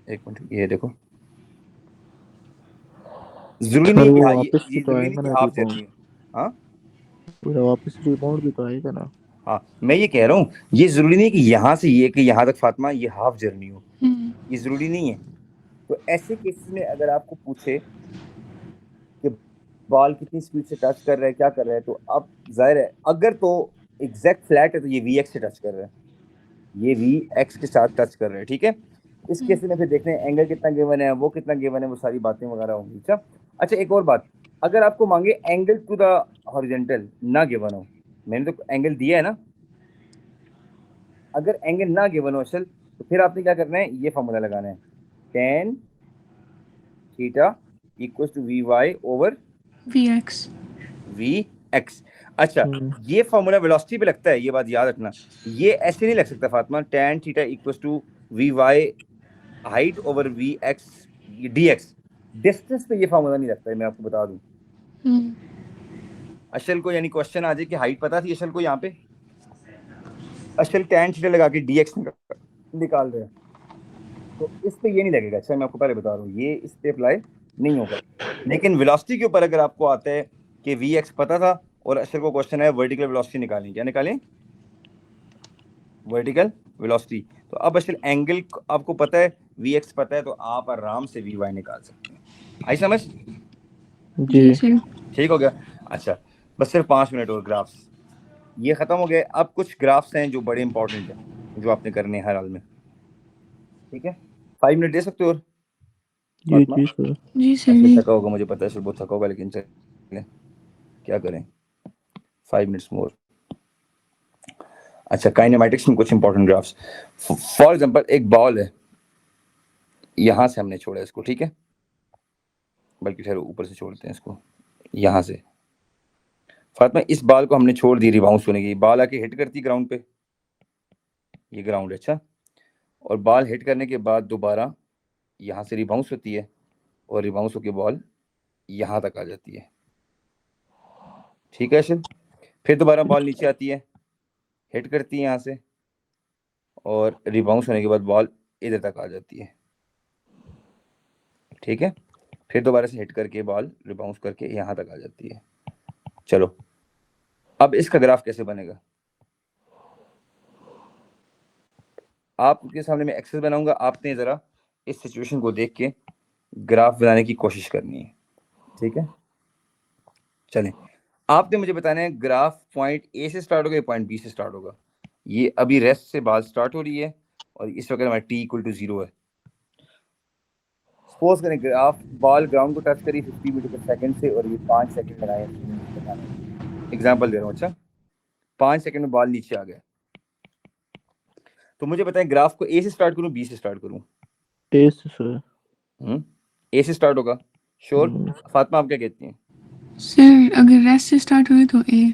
एक मिनट, ये देखो, जरूरी नहीं सर है कि वो हाँ वापस ये तो जरूरी नहीं आएगा कि ना हाफ रिबाउंड, जर्नी हो। हाँ पूरा वापस रिबाउंड भी तो आएगा ना। हाँ, मैं ये कह रहा हूँ ये जरूरी नहीं कि यहाँ से ये कि यहाँ तक फातिमा ये हाफ जर्नी हो, ये जरूरी नहीं है। तो ऐसे केसेस में अगर आपको पूछे कि बॉल कितनी स्पीड से टच कर रहा है, क्या कर रहा है, तो अब जाहिर है अगर तो एग्जैक्ट फ्लैट है तो ये वी एक्स से टच कर रहा है, ये वी एक्स के साथ टच कर रहा है। ठीक है। इस केस में फिर देखते हैं एंगल कितना गिवन है, वो कितना गिवन है, वो सारी बातें वगैरह होंगी। अच्छा अच्छा, एक और बात, अगर आपको मांगे एंगल टू द हॉरिजॉन्टल ना गिवन हो, मैंने तो एंगल दिया है ना, अगर एंगल ना गिवन हो असल, तो फिर आपने क्या करना है, ये फॉर्मूला लगाना है, tan theta equals to V Y over V X. V X. अच्छा, ये फॉर्मूला वेलोसिटी पे लगता है, ये बात याद रखना। ये ऐसे नहीं लग सकता Fatima, tan theta equals to V Y height over V X D X. Distance पे ये फॉर्मूला नहीं लगता है, मैं आपको बता दूं। अशल को यानी क्वेश्चन आ जाए कि हाइट पता थी अशल को, यहाँ पे अशल tan थीटा लगा के dx निकाल रहे हैं, तो इस पे ये नहीं लगेगा। अच्छा, मैं आपको पहले बता रहा हूँ, ये इस पे अप्लाई नहीं होगा। लेकिन वेलोसिटी के ऊपर अगर आपको आता है कि वी एक्स पता था और अशल को क्वेश्चन है वर्टिकल वेलोसिटी निकालें, क्या निकालें? Vertical velocity. तो अब अशल एंगल आपको पता है, वी एक्स पता है, तो आप आराम से वी वाई निकाल सकते हैं। आई समझ? जी सर। ठीक हो गया। अच्छा, बस सिर्फ 5 मिनट और, ग्राफ्स ये खत्म हो गए। अब कुछ ग्राफ्स हैं जो बड़े इंपॉर्टेंट हैं, जो आपने करने हैं हर हाल में। ठीक है, 5 मिनट दे सकते हो? और जी जी सर। जी सर। अच्छा, जी थका होगा मुझे पता है, सर बहुत थका होगा, लेकिन चलें क्या करें, 5 मिनट्स मोर। अच्छा, काइनेमैटिक्स में कुछ इंपॉर्टेंट ग्राफ्स। फॉर एग्जांपल, एक बॉल है, यहाँ से हमने छोड़ा इसको, ठीक है, बल्कि फिर ऊपर से छोड़ते हैं इसको, यहाँ से। फातिमा, इस बॉल को हमने छोड़ दी रिबाउंस होने की, बॉल आके हिट करती ग्राउंड पे, ये ग्राउंड है, अच्छा, और बॉल हिट करने के बाद दोबारा यहाँ से रिबाउंस होती है, और रिबाउंस होकर बॉल यहाँ तक आ जाती है। ठीक है अशिल, फिर दोबारा बॉल नीचे आती है, हिट करती है यहाँ से, और रिबाउंस होने के बाद बॉल इधर तक आ जाती है। ठीक है, फिर दोबारा से हिट करके बॉल रिबाउंस करके यहाँ तक आ जाती है। चलो, अब इसका ग्राफ कैसे बनेगा? आपके सामने मैं एक्सेस बनाऊंगा, आपने जरा इस सिचुएशन को देख के ग्राफ बनाने की कोशिश करनी है। ठीक है, चलें, आपने मुझे बताना है ग्राफ पॉइंट ए से स्टार्ट होगा या पॉइंट बी से स्टार्ट होगा। ये अभी रेस्ट से बॉल स्टार्ट हो रही है और इस वक्त हमारा टी इक्वल टू 0 है। सपोज करें ग्राफ बॉल ग्राउंड को टच करी 50 मीटर पर सेकंड से, और ये 5 सेकंड लगाए, एग्जांपल दे रहा हूँ। अच्छा, 5 सेकंड में बॉल नीचे आ गया, तो मुझे बताएं ग्राफ को ए से स्टार्ट करूं बी से स्टार्ट करूं? ए से सर। ए से स्टार्ट होगा, श्योर? फातिमा आप क्या कहती हैं? सर अगर रेस्ट से स्टार्ट हुए तो ए।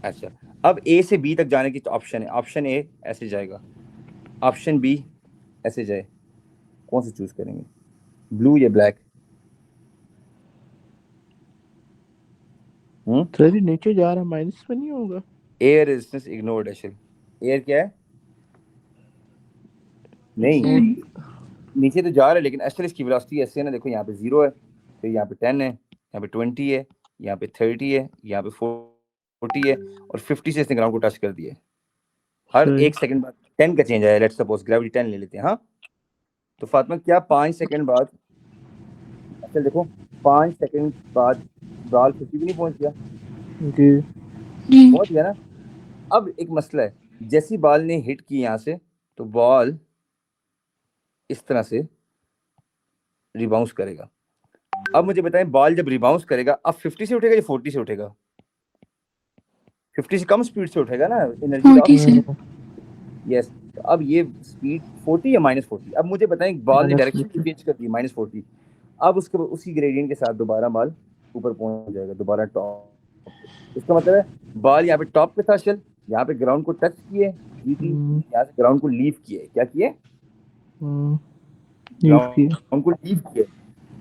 अच्छा, अब ए से बी तक जाने की ऑप्शन है। ऑप्शन ए ऐसे जाएगा, ऑप्शन बी ऐसे जाए, कौन सा चूज करेंगे, ब्लू या ब्लैक? सर ये नीचे जा रहा है, माइनस में नहीं होगा? एयर रेजिस्टेंस इग्नोर्ड है शिल। एयर क्या है? नहीं, Ignore। नीचे तो जा रहा है, लेकिन एक्चुअली इसकी वेलोसिटी ऐसे है ना, देखो यहाँ पे 0 है, फिर यहाँ पे 10 है, यहाँ पे 20 है, यहाँ पे 30 है, यहाँ पे 40 है, और 50 से इसने ग्राउंड को टच कर दिया है। हर सही। 1 सेकंड बाद 10 का चेंज आया, लेट्स सपोज ग्रेविटी 10 ले लेते हैं। हाँ, तो फातिमा क्या 5 सेकंड बाद, अच्छा देखो 5 सेकंड बाद बॉल 50 भी नहीं पहुंच गया? जी। जी। पहुंच गया ना। अब एक मसला है, जैसी बॉल ने हिट की यहाँ से, तो बॉल इस तरह से रिबाउंस करेगा। अब मुझे बताएं, बॉल जब रिबाउंस करेगा, अब 50 से उठेगा या 40 से उठेगा? 50 से कम स्पीड से उठेगा ना, एनर्जी 40 लॉस। से। यस, तो अब ये स्पीड 40 या -40? अब मुझे बताएं, बॉल ने डायरेक्शन -40। चेंज कर दी -40, अब उसके उसी ग्रेडियंट के साथ दोबारा बॉल ऊपर पहुंच जाएगा, दोबारा टॉप पे। इसका मतलब है बॉल यहाँ पे टॉप पे था, चल यहाँ पे ग्राउंड को टच किए, जीती, यहाँ से ग्राउंड को लीव किए, क्या किए, लीव किया। ग्राउंड को लीव किए।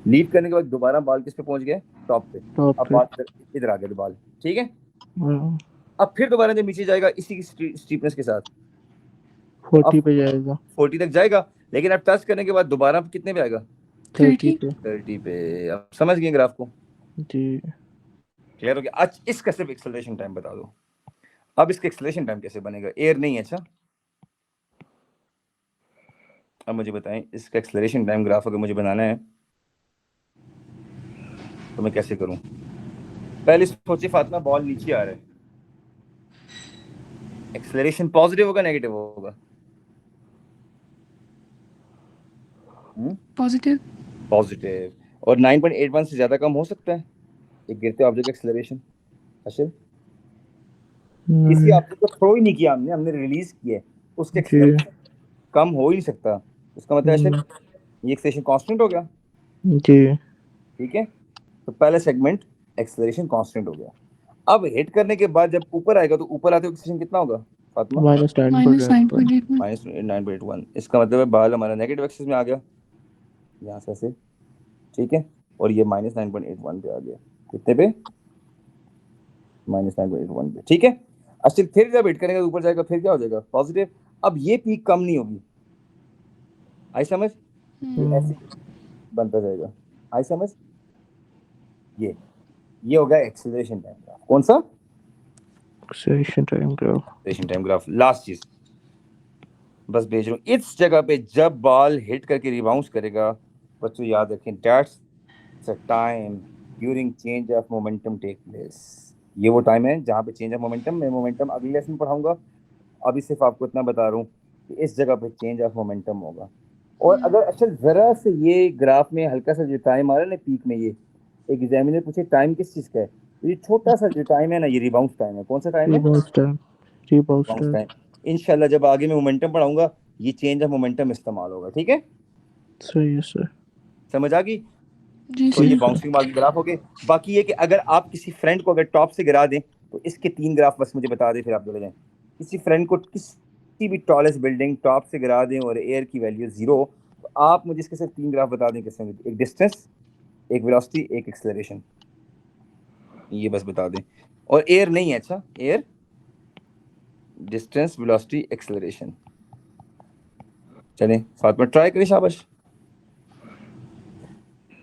लीव करने के बाद दोबारा बॉल किस पे पहुंच गए, टॉप पे। टॉप अब पे। बॉल इधर आ गया बॉल, ठीक है। अब फिर दोबारा जब नीचे जाएगा इसी की स्टीपनेस के साथ, 40 अब पे जाएगा। 40 तक जाएगा, लेकिन अब टच करने के बाद दोबारा कितने पे आएगा, 30 पे। 30 पे। अब समझ गए ग्राफ को, जी। क्लियर हो गया? आज इसका सिर्फ एक्सेलरेशन टाइम बता दो। अब इसका एक्सेलरेशन टाइम कैसे बनेगा, एयर नहीं है। अच्छा, अब मुझे बताएं, इसका एक्सेलरेशन टाइम ग्राफ अगर मुझे बनाना है तो मैं कैसे करूं? पहले सोचिए फातिमा, बॉल नीचे आ रहा है, एक्सेलरेशन पॉजिटिव होगा नेगेटिव होगा? पॉजिटिव। पॉजिटिव। और 9.81 से ज्यादा कम हो सकता है एक गिरते ऑब्जेक्ट का एक्सेलरेशन? अच्छा, किसी ऑब्जेक्ट को थ्रो ही नहीं किया हमने, हमने रिलीज किया है, उसके जी। एक्सेलरेशन कम हो ही नहीं सकता। उसका मतलब है ये एक्सेलरेशन कांस्टेंट हो गया, जी। ठीक है। तो पहला सेगमेंट एक्सेलरेशन कांस्टेंट हो गया। अब हिट करने के बाद जब ऊपर आएगा तो ऊपर आते एक्सेलरेशन कितना होगा फातिमा? -9.81। -9.81। इसका मतलब है बाल हमारा नेगेटिव एक्सिस में आ गया, यहाँ से ऐसे, ठीक है, और ये -9.81 पे आ गया। कितने पे? -9.81 पे, ठीक है। अच्छा, फिर जब हिट करेगा तो ऊपर जाएगा, फिर क्या हो जाएगा, पॉजिटिव। अब ये पीक कम नहीं होगी, आई समझ, ये ऐसे बनता जाएगा, आई समझ। ये होगा एक्सेलरेशन टाइम ग्राफ। कौन सा? Acceleration time graph. Acceleration time graph. Last चीज बस भेज रहा हूँ, इस जगह पे जब बॉल हिट करके रिबाउंस करेगा, बच्चों याद रखें, that's the time during change of momentum take place. ये वो टाइम है जहाँ पे चेंज ऑफ मोमेंटम, मैं मोमेंटम अगले लेसन में पढ़ाऊंगा, अभी सिर्फ आपको इतना बता रहा हूँ कि इस जगह पे चेंज ऑफ मोमेंटम होगा। और अगर अच्छा जरा से ये ग्राफ में हल्का सा जो टाइम आ रहा है ना पीक में, ये एग्जामिनर पूछे टाइम किस चीज का है, तो ये छोटा सा जो टाइम है ना, ये रिबाउंस टाइम है। कौन सा टाइम है? Rebounce time. Rebounce rebounce time. Time. इंशाल्लाह जब आगे मैं मोमेंटम पढ़ाऊंगा, ये चेंज ऑफ मोमेंटम इस्तेमाल होगा, ठीक है। सही है सर। समझ आ गई? जी तो ये सर। बाउंसिंग बॉल के ग्राफ हो गए। बाकी ये कि अगर आप किसी फ्रेंड को अगर टॉप से गिरा दें तो इसके 3 ग्राफ बस मुझे बता दें, फिर आप चले जाएं। किसी फ्रेंड को किसी भी टॉलेस्ट बिल्डिंग टॉप से गिरा दें और एयर की वैल्यू 0, तो आप मुझे इसके सिर्फ 3 ग्राफ बता दें किसमें, एक डिस्टेंस, एक वेलोसिटी, एक एक्सेलरेशन, ये बस बता दें। और एयर नहीं है, अच्छा, एयर, डिस्टेंस, वेलोसिटी, एक्सेलरेशन। चलें फातिमा, ट्राई करें, शाबाश।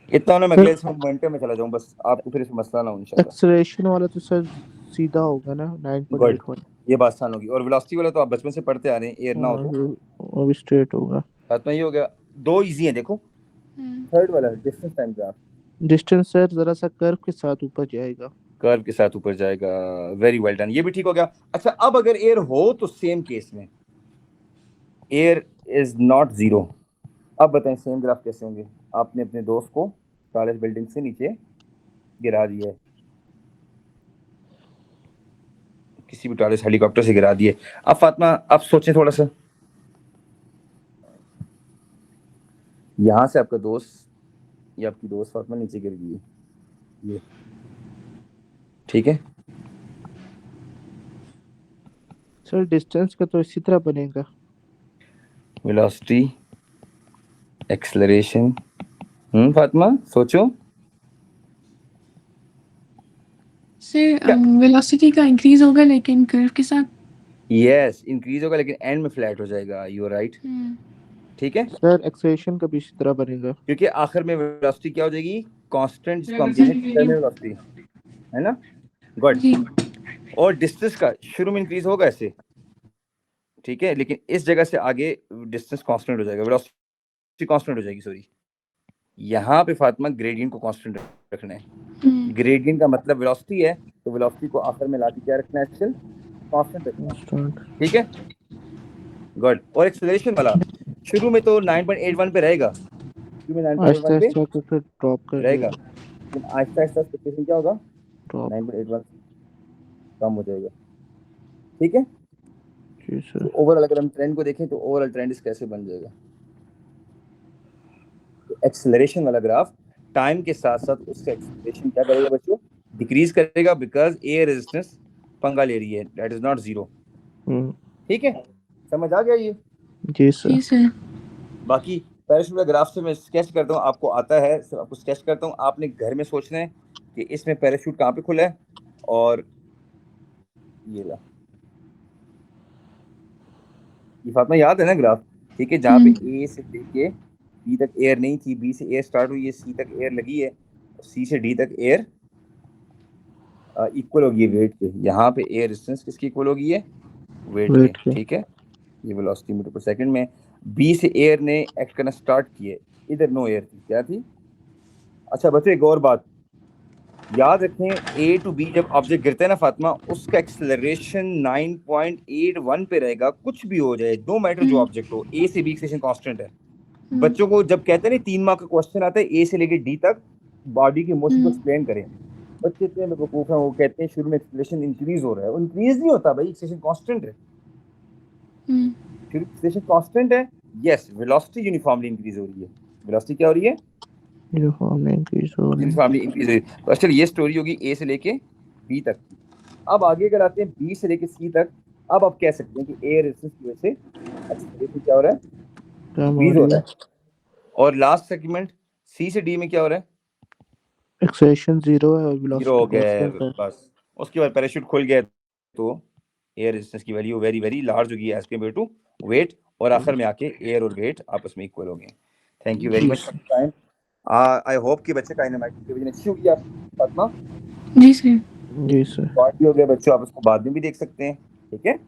इतना ना मैं अगले मोमेंटम में चला जाऊं, बस आपको फिर इसमें मसला ना हो इंशाल्लाह। एक्सेलरेशन वाला तो सर सीधा होगा ना, गुड, 9.81। ये बात आसान होगी। और वेलोसिटी वाला तो आप बचपन से पढ़ते आ रहे हैं, एयर ना हो तो। वो भी स्ट्रेट होगा। फातिमा ये हो गया, 2 इजी हैं देखो। थर्ड वाला distance time graph, distance sir जरा सा कर्व के साथ ऊपर जाएगा। कर्व के साथ ऊपर जाएगा, वेरी वेल डन, ये भी ठीक हो गया। अच्छा, अब अगर एयर हो तो सेम केस में एयर इज नॉट 0। अब बताएं सेम ग्राफ कैसे होंगे। आपने अपने दोस्त को कॉलेज बिल्डिंग से नीचे गिरा दिया है, किसी भी टॉलेज हेलीकॉप्टर से गिरा दिए। अब फातिमा आप सोचें थोड़ा सा, यहां से आपका दोस्त या आपकी दोस्त फातिमा नीचे गिर गई है, ये ठीक है, सर डिस्टेंस का तो इसी तरह बनेगा। Velocity acceleration. फातिमा सोचो। सर वेलोसिटी का इंक्रीज होगा लेकिन कर्व के साथ। यस, इंक्रीज होगा लेकिन एंड में फ्लैट हो जाएगा, यू आर राइट। ठीक है, सर एक्सेलरेशन का भी इसी तरह बनेगा। क्योंकि आखिर में वेलोसिटी क्या हो जाएगी, कांस्टेंट, जिसको हम कहते हैं टर्मिनल वेलोसिटी, है ना। गुड। जी और डिस्टेंस का शुरू में इंक्रीज होगा ऐसे, ठीक है, लेकिन इस जगह से आगे डिस्टेंस कांस्टेंट हो जाएगा, वेलोसिटी कांस्टेंट हो जाएगी, सॉरी। यहाँ पे फातिमा ग्रेडियंट को कांस्टेंट रखना है। ग्रेडियंट का मतलब वेलोसिटी है, तो वेलोसिटी को आखिर में लाके क्या रखना है, एक्चुअल कांस्टेंट रखना है। ठीक है, गुड। और एक्सेलरेशन वाला शुरू में तो 9.81 पे रहेगा, शुरू में 9.81 पे आहिस्ता ड्रॉप कर रहेगा, लेकिन आहिस्ता आहिस्ता एक्सेलरेशन क्या होगा, 9.81 कम हो जाएगा। ठीक है, जी सर। तो ओवरऑल अगर हम ट्रेंड को देखें तो ओवरऑल ट्रेंड इस कैसे बन जाएगा, तो एक्सेलरेशन वाला ग्राफ टाइम के साथ साथ उसका एक्सेलरेशन क्या करेगा बच्चों, डिक्रीज करेगा, बिकॉज एयर रेजिस्टेंस पंगा ले रही है, दैट इज नॉट जीरो। ठीक है, समझ आ गया ये। जी सर। जी सर। बाकी पैराशूट का ग्राफ से मैं स्केच करता हूँ, आपको आता है, सिर्फ आपको स्केच करता हूँ, आपने घर में सोचना है कि इसमें पैराशूट कहाँ पे खुला है, और ये ला, ये फातिमा याद है ना ग्राफ, ठीक है, जहाँ पे ए से लेके बी तक एयर नहीं थी, बी से एयर स्टार्ट हुई है, सी तक एयर लगी है, सी से डी तक एयर इक्वल होगी है वेट के। यहाँ पे एयर रेजिस्टेंस किसकी इक्वल होगी है, वेट के। ठीक है, ये वेलोसिटी मीटर पर सेकंड में। बी से एयर ने एक्ट करना स्टार्ट किए, इधर नो एयर थी, क्या थी। अच्छा बच्चों एक और बात याद रखें, ए टू बी जब ऑब्जेक्ट गिरता है ना फातिमा, उसका एक्सेलरेशन 9.81 पे रहेगा, कुछ भी हो जाए, नो मैटर जो ऑब्जेक्ट हो, ए से बी एक्सेलरेशन कांस्टेंट है। बच्चों को जब कहते हैं ना 3 मार्क का क्वेश्चन आता है ए से लेके डी तक बॉडी की मोशन को एक्सप्लेन करें, बच्चे इतने बेवकूफ हैं, वो कहते हैं शुरू में एक्सेलरेशन इंक्रीज हो रहा है, वो इंक्रीज नहीं होता भाई, एक्सेलरेशन कांस्टेंट है, शुरू एक्सेलरेशन कांस्टेंट है। यस, वेलोसिटी यूनिफॉर्मली इंक्रीज हो रही है, वेलोसिटी क्या हो रही है, यूनिफॉर्मली इंक्रीज हो रही है। तो चल ये स्टोरी होगी ए से लेके बी तक। अब आगे अगर आते हैं बी से लेके सी तक, अब आप कह सकते हैं कि एयर रेजिस्टेंस की वजह से एक्सेलरेशन क्या हो रहा है, इंक्रीज हो रहा है। और लास्ट सेगमेंट सी से डी में क्या हो रहा है, एक्सेलरेशन जीरो है और जीरो हो वेलोसिटी गया है कांस्टेंट है। बस। उसके बाद पैराशूट खुल गया तो एयर रेजिस्टेंस की वैल्यू वेरी वेरी लार्ज होगी एज कम्पेयर टू वेट, और आखिर में आके एयर और वेट आपस में इक्वल हो गए। Thank you very much for time. I hope कि बच्चे काइनेमैटिक्स की विजन अच्छी होगी आप फातिमा। जी सर। जी सर। हो गया बच्चों, आप इसको बाद में भी देख सकते हैं, ठीक है।